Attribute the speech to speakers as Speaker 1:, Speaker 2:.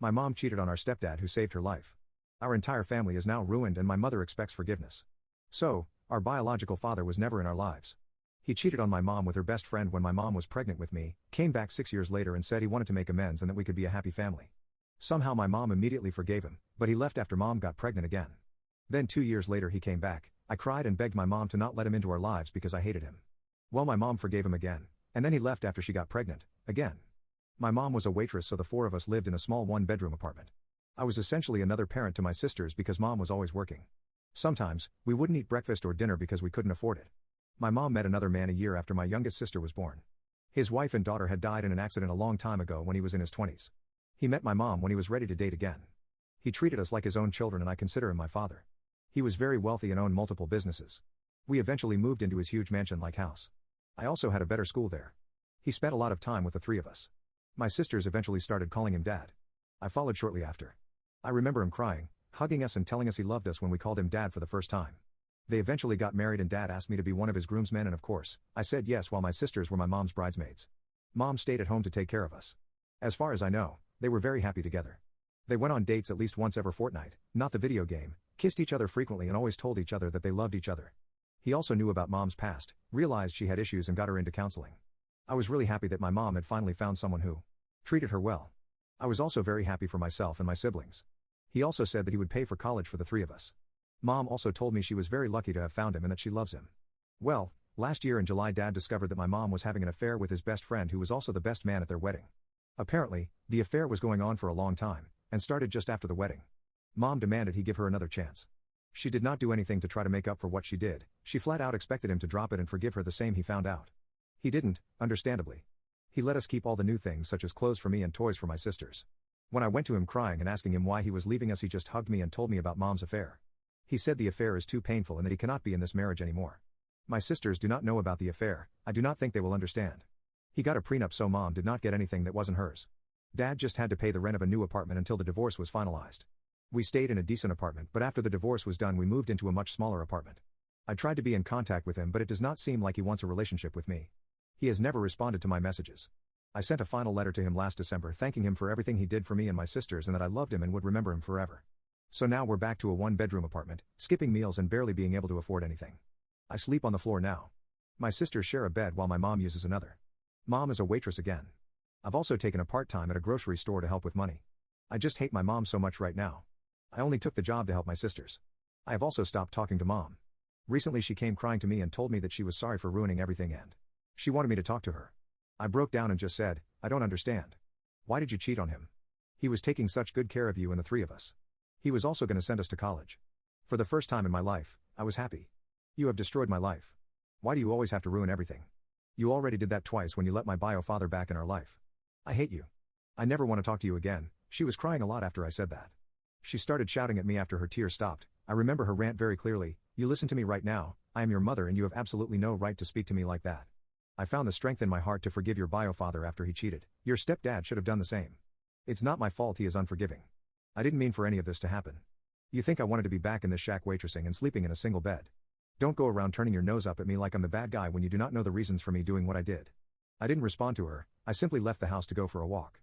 Speaker 1: My mom cheated on our stepdad who saved her life. Our entire family is now ruined and my mother expects forgiveness. So, our biological father was never in our lives. He cheated on my mom with her best friend when my mom was pregnant with me, came back 6 years later and said he wanted to make amends and that we could be a happy family. Somehow my mom immediately forgave him, but he left after mom got pregnant again. Then 2 years later he came back. I cried and begged my mom to not let him into our lives because I hated him. Well, my mom forgave him again, and then he left after she got pregnant, again. My mom was a waitress, so the four of us lived in a small one-bedroom apartment. I was essentially another parent to my sisters because mom was always working. Sometimes, we wouldn't eat breakfast or dinner because we couldn't afford it. My mom met another man a year after my youngest sister was born. His wife and daughter had died in an accident a long time ago when he was in his 20s. He met my mom when he was ready to date again. He treated us like his own children and I consider him my father. He was very wealthy and owned multiple businesses. We eventually moved into his huge mansion-like house. I also had a better school there. He spent a lot of time with the three of us. My sisters eventually started calling him Dad. I followed shortly after. I remember him crying, hugging us and telling us he loved us when we called him Dad for the first time. They eventually got married and Dad asked me to be one of his groomsmen and of course, I said yes while my sisters were my mom's bridesmaids. Mom stayed at home to take care of us. As far as I know, they were very happy together. They went on dates at least once every fortnight, not the video game, kissed each other frequently and always told each other that they loved each other. He also knew about mom's past, realized she had issues and got her into counseling. I was really happy that my mom had finally found someone who treated her well. I was also very happy for myself and my siblings. He also said that he would pay for college for the three of us. Mom also told me she was very lucky to have found him and that she loves him. Well, last year in July Dad discovered that my mom was having an affair with his best friend who was also the best man at their wedding. Apparently, the affair was going on for a long time, and started just after the wedding. Mom demanded he give her another chance. She did not do anything to try to make up for what she did, she flat out expected him to drop it and forgive her the same he found out. He didn't, understandably. He let us keep all the new things such as clothes for me and toys for my sisters. When I went to him crying and asking him why he was leaving us he just hugged me and told me about mom's affair. He said the affair is too painful and that he cannot be in this marriage anymore. My sisters do not know about the affair, I do not think they will understand. He got a prenup so mom did not get anything that wasn't hers. Dad just had to pay the rent of a new apartment until the divorce was finalized. We stayed in a decent apartment but after the divorce was done we moved into a much smaller apartment. I tried to be in contact with him but it does not seem like he wants a relationship with me. He has never responded to my messages. I sent a final letter to him last December thanking him for everything he did for me and my sisters and that I loved him and would remember him forever. So now we're back to a one-bedroom apartment, skipping meals and barely being able to afford anything. I sleep on the floor now. My sisters share a bed while my mom uses another. Mom is a waitress again. I've also taken a part-time at a grocery store to help with money. I just hate my mom so much right now. I only took the job to help my sisters. I have also stopped talking to mom. Recently she came crying to me and told me that she was sorry for ruining everything and she wanted me to talk to her. I broke down and just said, I don't understand. Why did you cheat on him? He was taking such good care of you and the three of us. He was also going to send us to college. For the first time in my life, I was happy. You have destroyed my life. Why do you always have to ruin everything? You already did that twice when you let my bio father back in our life. I hate you. I never want to talk to you again. She was crying a lot after I said that. She started shouting at me after her tears stopped. I remember her rant very clearly. You listen to me right now, I am your mother and you have absolutely no right to speak to me like that. I found the strength in my heart to forgive your bio father after he cheated. Your stepdad should have done the same. It's not my fault he is unforgiving. I didn't mean for any of this to happen. You think I wanted to be back in this shack waitressing and sleeping in a single bed. Don't go around turning your nose up at me like I'm the bad guy when you do not know the reasons for me doing what I did. I didn't respond to her, I simply left the house to go for a walk.